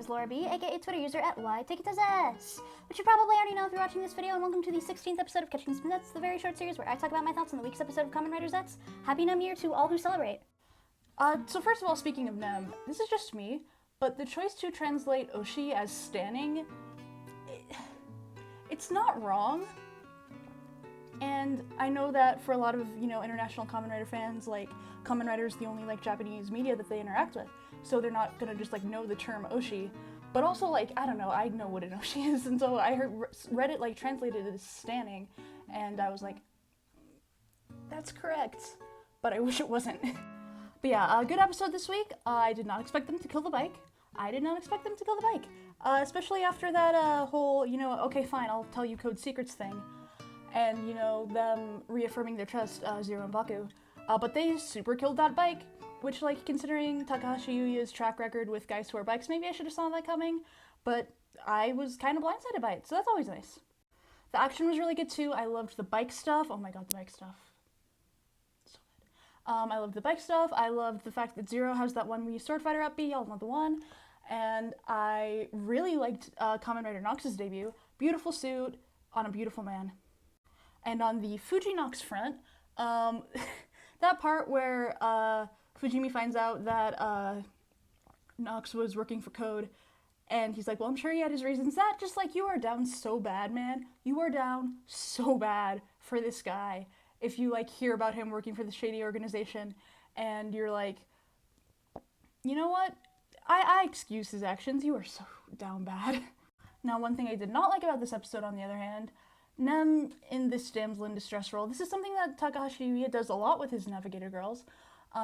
is Laura B, aka Twitter user at @ytakeitzeztz, which you probably already know if you're watching this video, and welcome to the 16th episode of Catching Some Zets, the very short series where I talk about my thoughts on the week's episode of Kamen Rider Zets. Happy New Year to all who celebrate. So first of all, speaking of Nem, this is just me, but the choice to translate Oshi as standing, it's not wrong. And I know that for a lot of, international Kamen Rider fans, Kamen Rider is the only, Japanese media that they interact with, so they're not gonna just, know the term Oshi. But also, I don't know, I know what an Oshi is, and so I read it, translated as standing, and I was like, that's correct, but I wish it wasn't. But yeah, a good episode this week. I did not expect them to kill the bike. Especially after that whole, okay fine, I'll tell you code secrets thing. And, them reaffirming their trust, Zero and Baku. But they super killed that bike, which, considering Takahashi Yuya's track record with guys who are bikes, maybe I should have saw that coming, but I was kind of blindsided by it, so that's always nice. The action was really good, too. I loved the bike stuff. Oh my god, the bike stuff. So good. I loved the bike stuff. I loved the fact that Zero has that one Wii Sword Fighter up B, y'all know the one. And I really liked Kamen Rider Nox's debut. Beautiful suit on a beautiful man. And on the Fujinox front, that part where Fujimi finds out that Nox was working for Code, and he's like, well, I'm sure he had his reasons. That just you are down so bad, man. You are down so bad for this guy. If you hear about him working for the shady organization, and you're like, you know what? I excuse his actions. You are so down bad. Now, one thing I did not like about this episode, on the other hand, Nem in this damsel in distress role. This is something that Takahashi Yuya does a lot with his Navigator girls.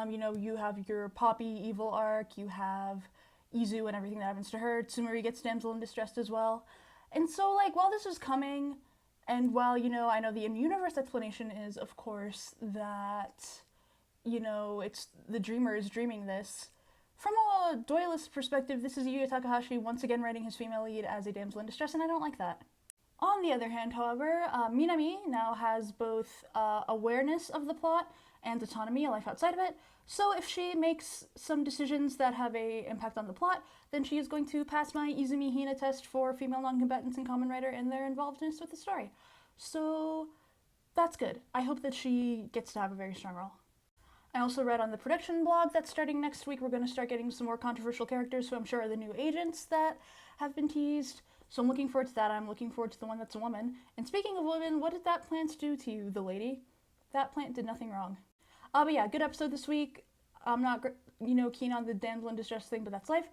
You have your Poppy evil arc, you have Izu and everything that happens to her. Tsumuri gets damsel in distress as well. And so, while this was coming, and while, I know the in-universe explanation is, of course, that, it's the dreamer is dreaming this. From a Doyleist perspective, this is Yuya Takahashi once again writing his female lead as a damsel in distress, and I don't like that. On the other hand, however, Minami now has both awareness of the plot and autonomy, a life outside of it, so if she makes some decisions that have an impact on the plot, then she is going to pass my Izumi Hina test for female non-combatants in Kamen Rider and their involvedness with the story. So that's good. I hope that she gets to have a very strong role. I also read on the production blog that starting next week we're going to start getting some more controversial characters who I'm sure are the new agents that have been teased. So I'm looking forward to that. I'm looking forward to the one that's a woman. And speaking of women, what did that plant do to you, the lady? That plant did nothing wrong. But yeah, good episode this week. I'm not, keen on the damsel in distress thing, but that's life.